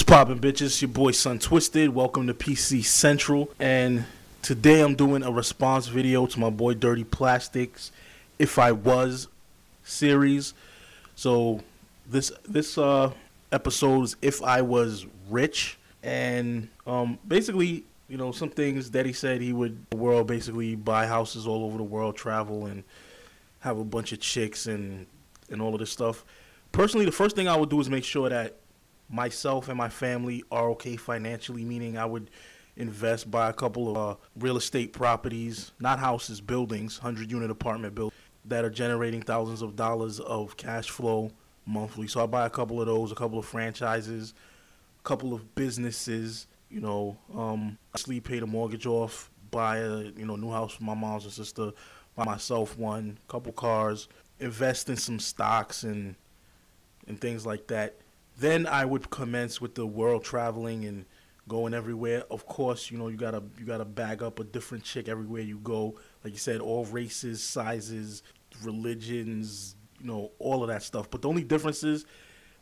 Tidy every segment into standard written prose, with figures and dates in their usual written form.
What's poppin', bitches? Your boy Sontwisted. Welcome to PC Central. And today I'm doing a response video to my boy Dirty Plastics, If I Was series. So this episode is If I Was Rich. And basically, you know, some things that he said he would the world basically buy houses all over the world, travel and have a bunch of chicks and all of this stuff. Personally, the first thing I would do is make sure that myself and my family are okay financially, meaning I would invest, buy a couple of real estate properties, not houses, buildings, 100-unit apartment buildings that are generating thousands of dollars of cash flow monthly. So I buy a couple of those, a couple of franchises, a couple of businesses, actually pay the mortgage off, buy a new house for my mom's and sister, buy myself one, couple cars, invest in some stocks and things like that. Then I would commence with the world traveling and going everywhere. Of course, you gotta bag up a different chick everywhere you go. Like you said, all races, sizes, religions, all of that stuff. But the only difference is,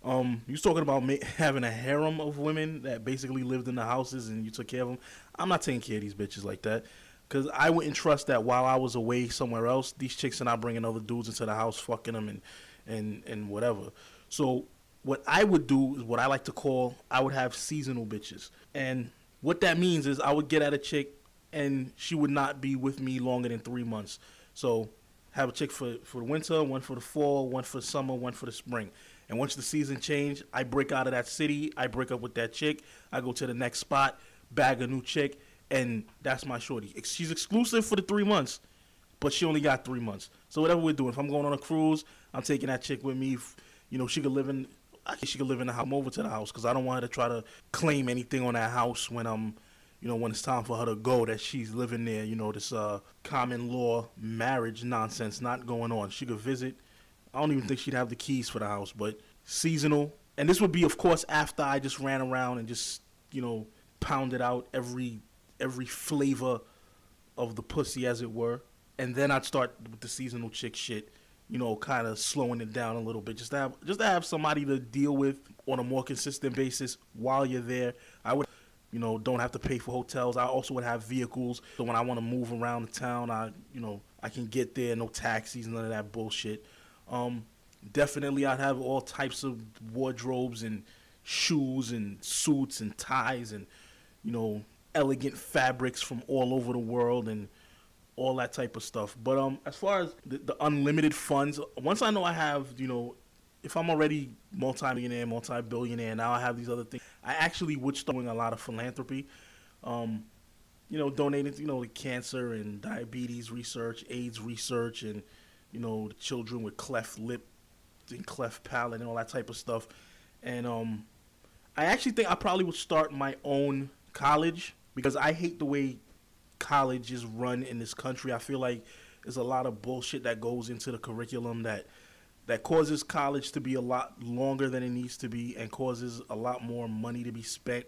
you was talking about having a harem of women that basically lived in the houses and you took care of them. I'm not taking care of these bitches like that, because I wouldn't trust that while I was away somewhere else, these chicks are not bringing other dudes into the house, fucking them and whatever. So what I would do is what I like to call, I would have seasonal bitches. And what that means is I would get at a chick and she would not be with me longer than 3 months. So have a chick for the winter, one for the fall, one for the summer, one for the spring. And once the season change, I break out of that city, I break up with that chick, I go to the next spot, bag a new chick, and that's my shorty. She's exclusive for the 3 months, but she only got 3 months. So whatever we're doing, if I'm going on a cruise, I'm taking that chick with me. She could live in the house. I'm over to the house because I don't want her to try to claim anything on that house when when it's time for her to go, that she's living there. This common law marriage nonsense not going on. She could visit. I don't even think she'd have the keys for the house, but seasonal. And this would be, of course, after I just ran around and just, pounded out every flavor of the pussy, as it were. And then I'd start with the seasonal chick shit. Kind of slowing it down a little bit, just to have somebody to deal with on a more consistent basis while you're there. I would, don't have to pay for hotels. I also would have vehicles, so when I want to move around the town, I can get there. No taxis, none of that bullshit. Definitely, I'd have all types of wardrobes and shoes and suits and ties and elegant fabrics from all over the world and all that type of stuff. But as far as the unlimited funds, once I know I have, if I'm already multi-millionaire, multi-billionaire, now I have these other things, I actually would start doing a lot of philanthropy, donating to, cancer and diabetes research, AIDS research, and, the children with cleft lip and cleft palate and all that type of stuff. And I actually think I probably would start my own college, because I hate the way college is run in this country. I feel like there's a lot of bullshit that goes into the curriculum that causes college to be a lot longer than it needs to be and causes a lot more money to be spent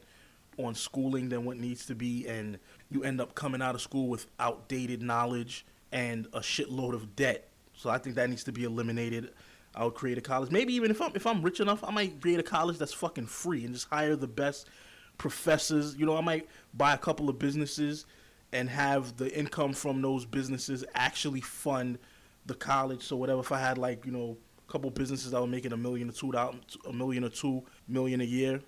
on schooling than what needs to be, and you end up coming out of school with outdated knowledge and a shitload of debt. So I think that needs to be eliminated. I would create a college. Maybe even if I'm rich enough, I might create a college that's fucking free and just hire the best professors. I might buy a couple of businesses and have the income from those businesses actually fund the college. So whatever, if I had a couple businesses that were making $1 million or $2 million a year,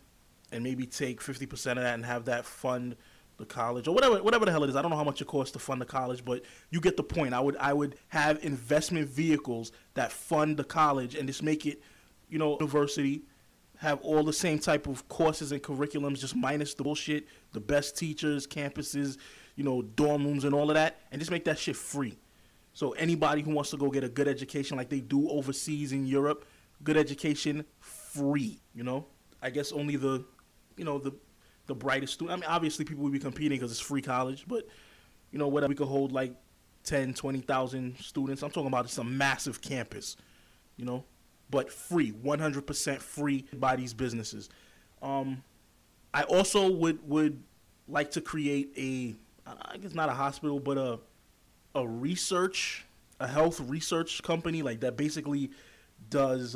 and maybe take 50% of that and have that fund the college, or whatever the hell it is. I don't know how much it costs to fund the college, but you get the point. I would have investment vehicles that fund the college and just make it, university, have all the same type of courses and curriculums, just minus the bullshit, the best teachers, campuses, dorm rooms and all of that, and just make that shit free. So anybody who wants to go get a good education like they do overseas in Europe, good education, free, I guess only the brightest student. I mean, obviously people will be competing because it's free college, but, whatever, we could hold like 10, 20,000 students. I'm talking about just a massive campus, but free, 100% free by these businesses. I also would like to create I guess not a hospital, but a health research company like that basically does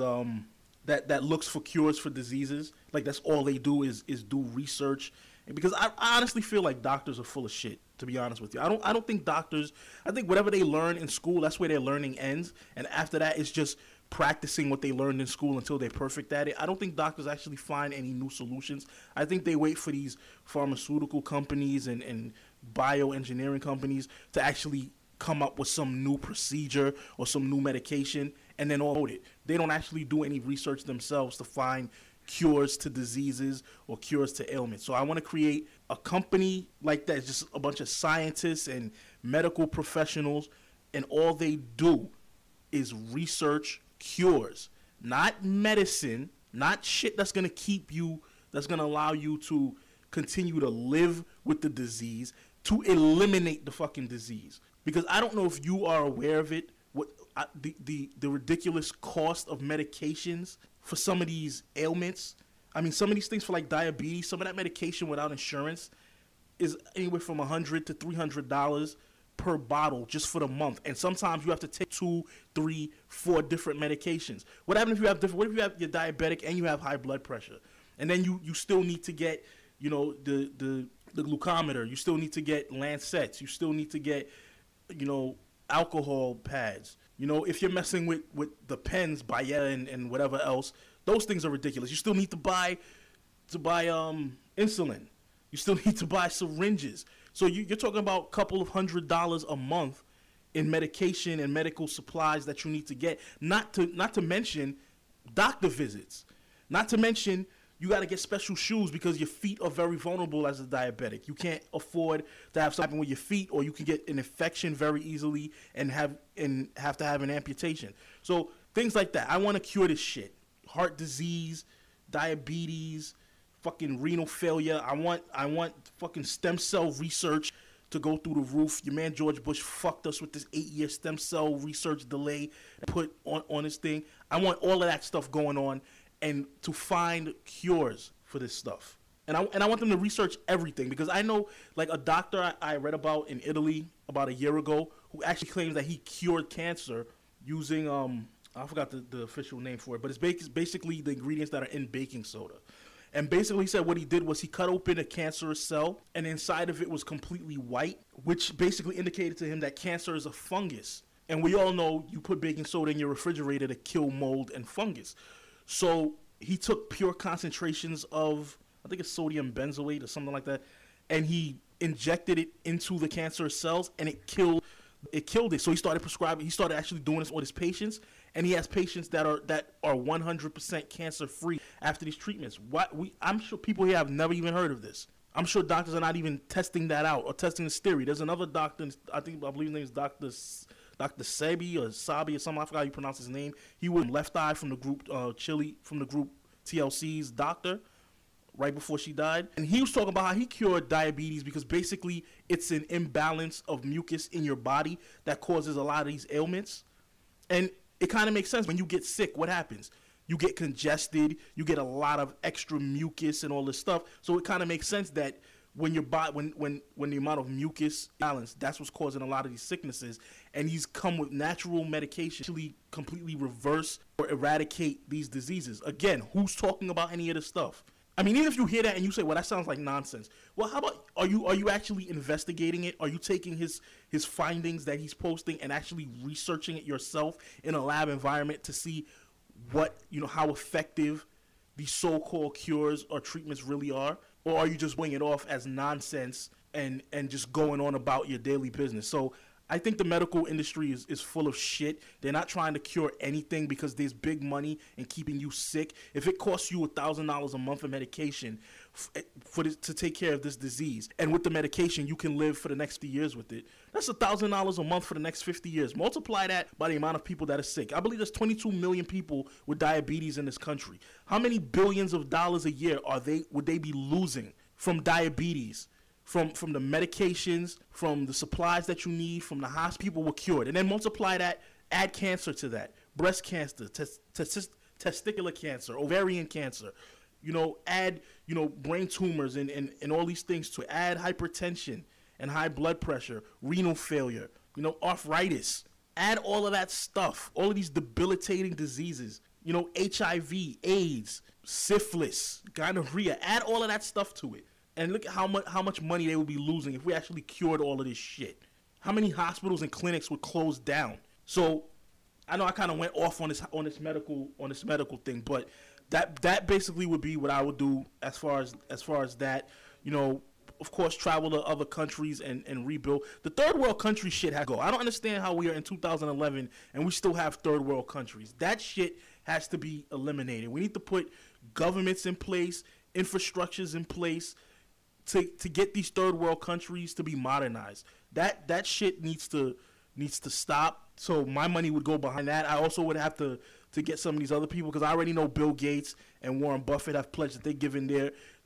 that looks for cures for diseases. Like that's all they do is do research. And because I honestly feel like doctors are full of shit, to be honest with you. I don't think doctors, I think whatever they learn in school, that's where their learning ends. And after that, it's just practicing what they learned in school until they're perfect at it. I don't think doctors actually find any new solutions. I think they wait for these pharmaceutical companies and bioengineering companies to actually come up with some new procedure or some new medication and then all it. They don't actually do any research themselves to find cures to diseases or cures to ailments. So I want to create a company like that. It's just a bunch of scientists and medical professionals, and all they do is research cures, not medicine, not shit that's going to keep you, that's going to allow you to continue to live with the disease, to eliminate the fucking disease. Because I don't know if you are aware of it, what the ridiculous cost of medications for some of these ailments. I mean, some of these things for like diabetes, some of that medication without insurance is anywhere from $100 to $300 per bottle just for the month. And sometimes you have to take 2, 3, 4 different medications. What happens if you have different? What if you have you're diabetic and you have high blood pressure, and then you still need to get the glucometer. You still need to get lancets. You still need to get alcohol pads. If you're messing with the pens, Bayer and whatever else, those things are ridiculous. You still need to buy insulin. You still need to buy syringes. So you're talking about a couple of $100 a month in medication and medical supplies that you need to get. Not to mention doctor visits. Not to mention you got to get special shoes because your feet are very vulnerable as a diabetic. You can't afford to have something with your feet, or you can get an infection very easily and have to have an amputation. So things like that. I want to cure this shit. Heart disease, diabetes, fucking renal failure. I want fucking stem cell research to go through the roof. Your man George Bush fucked us with this 8-year stem cell research delay put on this thing. I want all of that stuff going on, and to find cures for this stuff. And I want them to research everything, because I know like a doctor I read about in Italy about a year ago who actually claims that he cured cancer using I forgot the official name for it, but it's basically the ingredients that are in baking soda. And basically he said what he did was he cut open a cancerous cell, and inside of it was completely white, which basically indicated to him that cancer is a fungus. And we all know you put baking soda in your refrigerator to kill mold and fungus. So he took pure concentrations of, I think it's sodium benzoate or something like that, and he injected it into the cancerous cells, and it killed it. So he started prescribing. He started actually doing this on his patients, and he has patients that are 100% cancer free after these treatments. I'm sure people here have never even heard of this. I'm sure doctors are not even testing that out or testing this theory. There's another doctor, I believe his name is Dr. Sebi or Sabi or something. I forgot how you pronounce his name. He was Left Eye from the group Chili, from the group TLC's doctor, right before she died. And he was talking about how he cured diabetes because basically it's an imbalance of mucus in your body that causes a lot of these ailments. And it kind of makes sense. When you get sick, what happens? You get congested, you get a lot of extra mucus and all this stuff. So it kind of makes sense that when your body, when the amount of mucus balance, that's what's causing a lot of these sicknesses. And he's come with natural medication to actually completely reverse or eradicate these diseases. Again, who's talking about any of this stuff? I mean, even if you hear that and you say, well, that sounds like nonsense. Well, how about, are you actually investigating it? Are you taking his findings that he's posting and actually researching it yourself in a lab environment to see how effective these so-called cures or treatments really are? Or are you just weighing it off as nonsense and just going on about your daily business? So I think the medical industry is full of shit. They're not trying to cure anything because there's big money in keeping you sick. If it costs you $1,000 a month of medication to take care of this disease, and with the medication you can live for the next 50 years with it, that's $1,000 a month for the next 50 years. Multiply that by the amount of people that are sick. I believe there's 22 million people with diabetes in this country. How many billions of dollars a year would they be losing from diabetes? From the medications, from the supplies that you need, from the hospital, people were cured. And then multiply that, add cancer to that. Breast cancer, testicular cancer, ovarian cancer. Add, brain tumors and all these things to add hypertension and high blood pressure, renal failure, arthritis. Add all of that stuff, all of these debilitating diseases. you know, HIV, AIDS, syphilis, gonorrhea. Add all of that stuff to it, and look at how much money they would be losing if we actually cured all of this shit. How many hospitals and clinics would close down? So I know I kind of went off on this medical thing, but that basically would be what I would do as far as that. You know, of course, travel to other countries and rebuild. The third world country shit has to go. I don't understand how we are in 2011 and we still have third world countries. That shit has to be eliminated. We need to put governments in place, infrastructures in place to get these third world countries to be modernized. That shit needs to stop. So my money would go behind that. I also would have to get some of these other people, because I already know Bill Gates and Warren Buffett have pledged that they're giving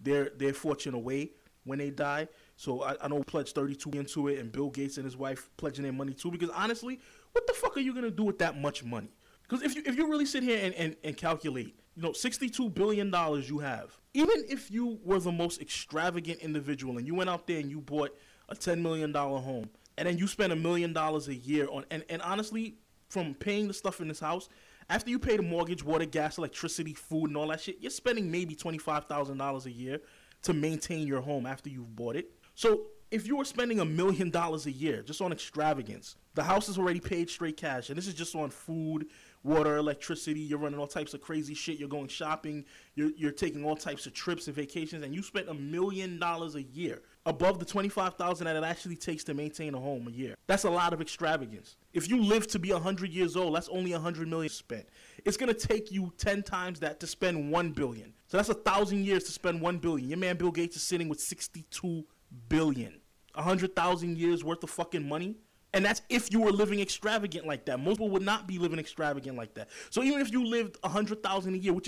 their fortune away when they die. So I know pledged 32 into it, and Bill Gates and his wife pledging their money too. Because honestly, what the fuck are you gonna do with that much money? Because if you really sit here and calculate, you know, $62 billion you have, even if you were the most extravagant individual and you went out there and you bought a $10 million home, and then you spend $1 million a year on, and honestly, from paying the stuff in this house, after you pay the mortgage, water, gas, electricity, food, and all that shit, you're spending maybe $25,000 a year to maintain your home after you've bought it. So if you were spending $1 million a year just on extravagance, the house is already paid straight cash, and this is just on food, water, electricity. You're running all types of crazy shit. You're going shopping. You're taking all types of trips and vacations, and you spent $1 million a year above the $25,000 that it actually takes to maintain a home a year. That's a lot of extravagance. If you live to be 100 years old, that's only $100 million spent. It's gonna take you 10 times that to spend $1 billion. So that's 1,000 years to spend $1 billion. Your man Bill Gates is sitting with $62 billion. 100,000 years worth of fucking money. And that's if you were living extravagant like that. Most people would not be living extravagant like that. So even if you lived 100,000 a year, which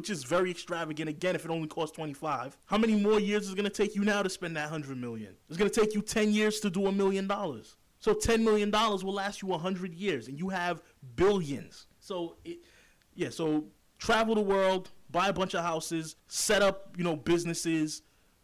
is very extravagant, again, if it only costs 25, how many more years is it gonna take you now to spend that 100 million? It's gonna take you 10 years to do $1 million. So $10 million will last you 100 years, and you have billions. So so travel the world, buy a bunch of houses, set up, you know, businesses,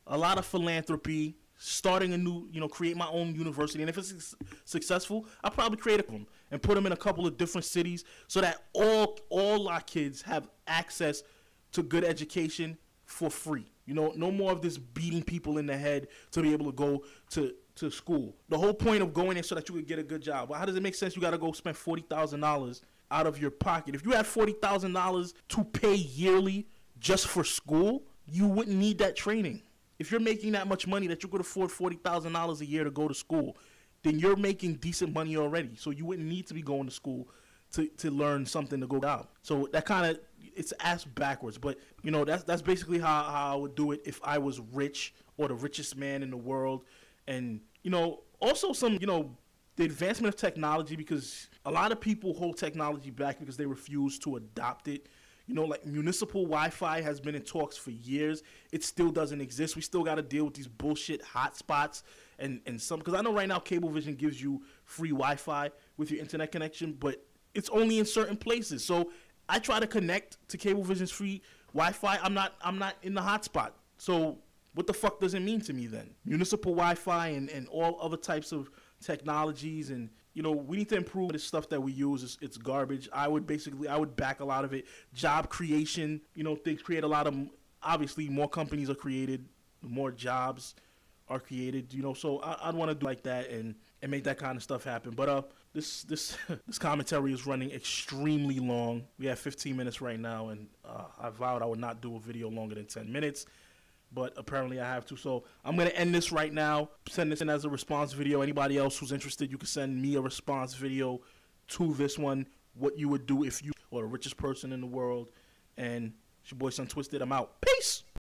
a lot of philanthropy, starting a new, you know, create my own university. And if it's successful, I'll probably create a them and put them in a couple of different cities so that all our kids have access to good education for free. You know, no more of this beating people in the head to be able to go to school. The whole point of going in so that you could get a good job. Well, how does it make sense you got to go spend $40,000 out of your pocket? If you had $40,000 to pay yearly just for school, you wouldn't need that training. If you're making that much money that you could afford $40,000 a year to go to school, then you're making decent money already. So you wouldn't need to be going to school to learn something to go out. So that kind of, it's ass backwards. But, you know, that's basically how I would do it if I was rich or the richest man in the world. And, you know, also some, you know, the advancement of technology, because a lot of people hold technology back because they refuse to adopt it. You know, like municipal Wi-Fi has been in talks for years. It still doesn't exist. We still got to deal with these bullshit hotspots and some, because I know right now Cablevision gives you free Wi-Fi with your internet connection, but it's only in certain places. So I try to connect to Cablevision's free Wi-Fi. I'm not in the hotspot. So what the fuck does it mean to me then? Municipal Wi-Fi and all other types of technologies, and you know, we need to improve this stuff that we use. It's garbage. I would back a lot of it. Job creation, you know, things create a lot of, obviously more companies are created, more jobs are created, you know, so I'd want to do like that and make that kind of stuff happen. But this commentary is running extremely long. We have 15 minutes right now, and I vowed I would not do a video longer than 10 minutes. But apparently I have to. So I'm going to end this right now. Send this in as a response video. Anybody else who's interested, you can send me a response video to this one. What you would do if you were the richest person in the world. And it's your boy Sontwisted. I'm out. Peace.